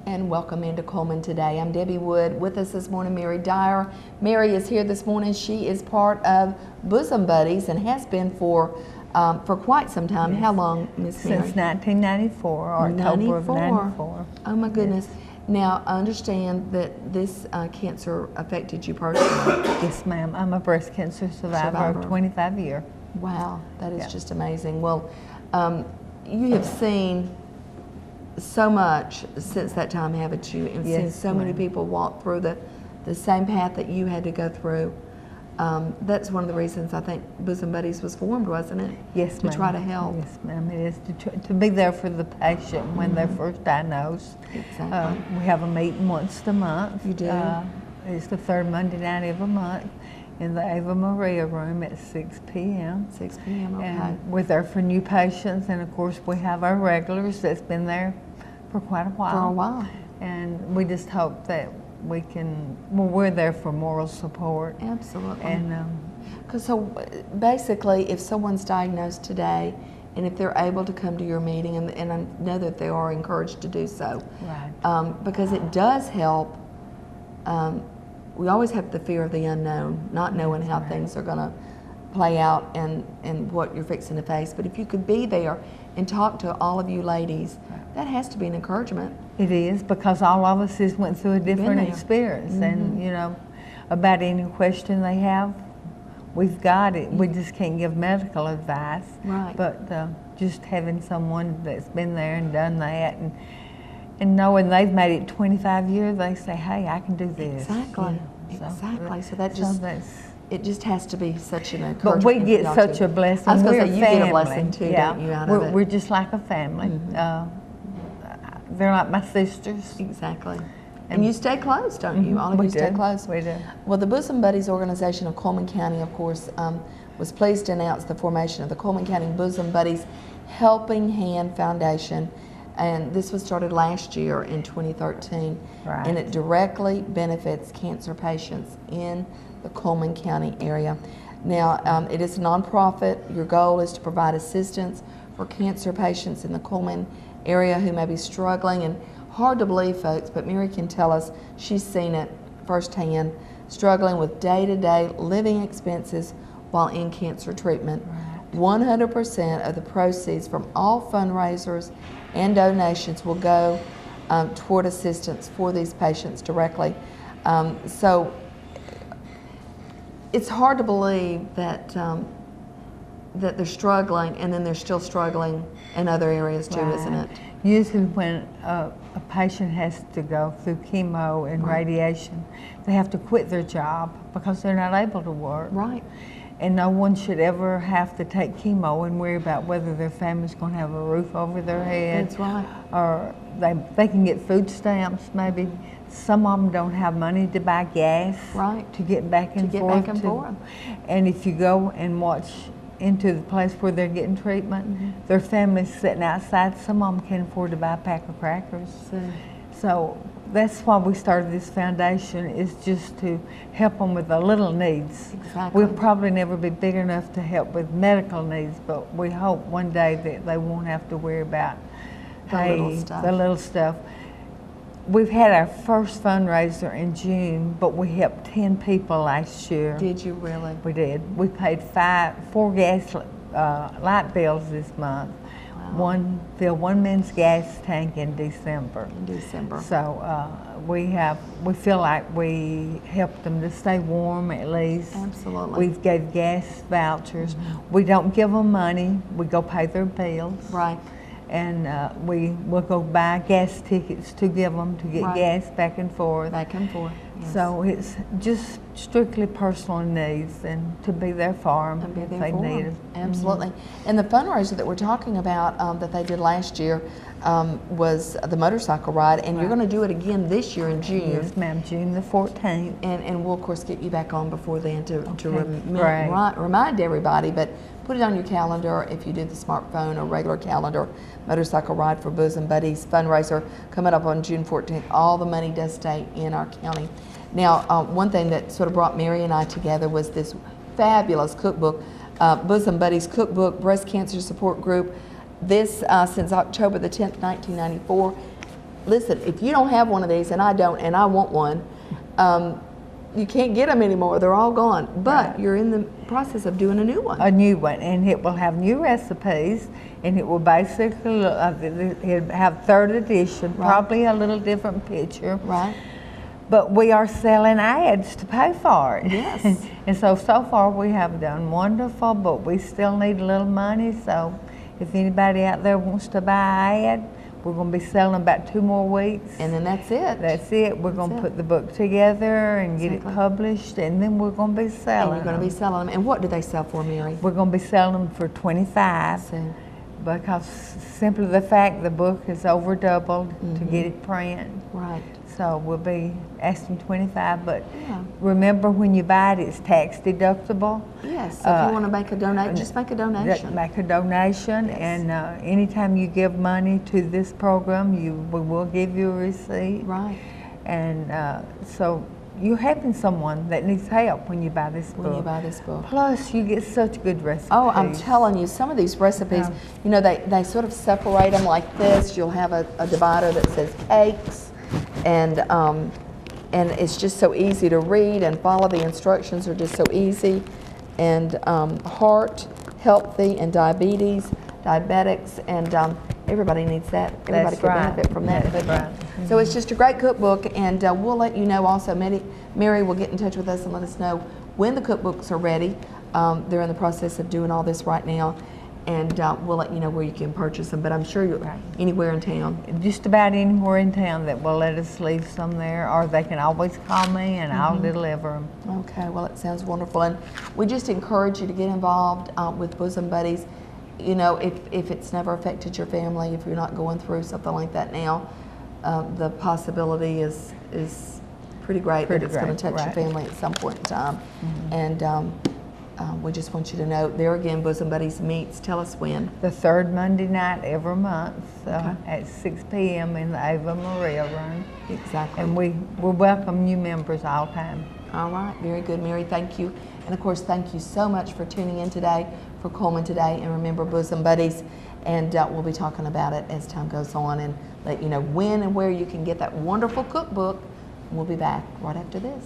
And welcome into Cullman today. I'm Debbie Wood. With us this morning, Mary Dyer. Mary is here this morning. She is part of Bosom Buddies and has been for quite some time. Yes. How long, Miss Mary? Since 1994, October of 94. Oh my goodness. Yes. Now, I understand that this cancer affected you personally. Yes, ma'am. I'm a breast cancer survivor of 25 years. Wow, that is just amazing. Well, you have seen so much since that time, haven't you? And seen so many people walk through the same path that you had to go through. That's one of the reasons I think Bosom Buddies was formed, wasn't it? Yes, ma'am. To try to help. Yes, ma'am. It is to be there for the patient when they're first diagnosed. Exactly. We have a meeting once a month. You do? It's the third Monday night every month in the Ava Maria room at 6 p.m. 6 p.m., okay. And we're there for new patients, and of course we have our regulars that's been there for quite a while. For a while. And we just hope that we can, well, we're there for moral support. Absolutely. And so basically, if someone's diagnosed today, and if they're able to come to your meeting, and I know that they are encouraged to do so, right. Because it does help. We always have the fear of the unknown, not knowing how things are going to play out and what you're fixing to face. But if you could be there and talk to all of you ladies, that has to be an encouragement. It is, because all of us has went through a different experience, and you know, about any question they have, we've got it. We just can't give medical advice. Right. But just having someone that's been there and done that, and knowing they've made it 25 years, they say, hey, I can do this. Exactly. You know, Exactly. So that just, it just has to be such an encouragement. But we get such a blessing. I was going to we're say, you family. get a blessing too, don't you, out of it? We're just like a family. They're like my sisters. Exactly. And you stay close, don't you? All of you stay close. We do. Well, the Bosom Buddies organization of Cullman County, of course, was pleased to announce the formation of the Cullman County Bosom Buddies Helping Hand Foundation. And this was started last year in 2013. Right. And it directly benefits cancer patients in the Cullman County area. Now, it is a nonprofit. Your goal is to provide assistance for cancer patients in the Cullman area who may be struggling. And hard to believe, folks, but Mary can tell us she's seen it firsthand, struggling with day-to-day living expenses while in cancer treatment. Right. 100% of the proceeds from all fundraisers and donations will go toward assistance for these patients directly. So it's hard to believe that that they're struggling, and then they're still struggling in other areas too, isn't it? Usually when a patient has to go through chemo and radiation, they have to quit their job because they're not able to work. Right. And no one should ever have to take chemo and worry about whether their family's going to have a roof over their head. That's right. Or they can get food stamps maybe. Some of them don't have money to buy gas to get back and forth. And if you go and watch into the place where they're getting treatment, their family's sitting outside. Some of them can't afford to buy a pack of crackers. So that's why we started this foundation, is just to help them with the little needs. Exactly. We'll probably never be big enough to help with medical needs, but we hope one day that they won't have to worry about the little stuff. We've had our first fundraiser in June, but we helped 10 people last year. Did you really? We did. We paid 4 gas light bills this month. Wow. Filled one man's gas tank in December. So we feel like we helped them to stay warm at least. Absolutely. We gave gas vouchers. We don't give them money. We go pay their bills. Right. And we will go buy gas tickets to give them to get gas back and forth. Back and forth. Yes. So it's just strictly personal needs, and to be there for them if they need it. Absolutely. And the fundraiser that we're talking about that they did last year was the motorcycle ride, and you're going to do it again this year in June. Yes, ma'am, June the 14th. And we'll, of course, get you back on before then to remind everybody, but put it on your calendar if you do the smartphone or regular calendar. Motorcycle Ride for Bosom Buddies fundraiser coming up on June 14th. All the money does stay in our county. Now, one thing that sort of brought Mary and I together was this fabulous cookbook, Bosom Buddies Cookbook, Breast Cancer Support Group. This since October the 10th, 1994. listen, if you don't have one of these, and I don't, and I want one, you can't get them anymore. They're all gone. But you're in the process of doing a new one. A new one, and it will have new recipes, and it will basically it'll have 3rd edition, probably a little different picture. Right. But we are selling ads to pay for it. Yes. And so far we have done wonderful, but we still need a little money. So if anybody out there wants to buy an ad, we're going to be selling about 2 more weeks. And then that's it. That's it. We're going to put the book together and get it published, and then we're going to be selling them. And you're going to be selling them. And what do they sell for, Mary? We're going to be selling them for $25. Because simply the fact the book is over doubled to get it printed. Right. So we'll be asking $25, but remember when you buy it, it's tax deductible. Yes, so if you want to make a donation, just make a donation. Make a donation, and anytime you give money to this program, we will give you a receipt. Right. And so you're helping someone that needs help when you buy this book. When you buy this book. Plus, you get such good recipes. Oh, I'm telling you, some of these recipes, you know, they sort of separate them like this. You'll have a divider that says cakes, and it's just so easy to read and follow. The instructions are just so easy. And heart, healthy, and diabetics, and everybody needs that. Everybody can benefit from that. So it's just a great cookbook, and we'll let you know also. Mary will get in touch with us and let us know when the cookbooks are ready. They're in the process of doing all this right now, and we'll let you know where you can purchase them. But I'm sure you're anywhere in town. Just about anywhere in town that will let us leave some there, or they can always call me and I'll deliver them. Okay, well, it sounds wonderful, and we just encourage you to get involved with Bosom Buddies. You know, if it's never affected your family, if you're not going through something like that now, the possibility is pretty great that it's going to touch your family at some point in time. And we just want you to know, there again, Bosom Buddies meets. Tell us when. The 3rd Monday night every month at 6 p.m. in the Ava Maria room. Exactly. And we welcome new members all the time. All right, very good, Mary. Thank you. And of course, thank you so much for tuning in today for Cullman Today. And remember, Bosom Buddies, and we'll be talking about it as time goes on and let you know when and where you can get that wonderful cookbook. We'll be back right after this.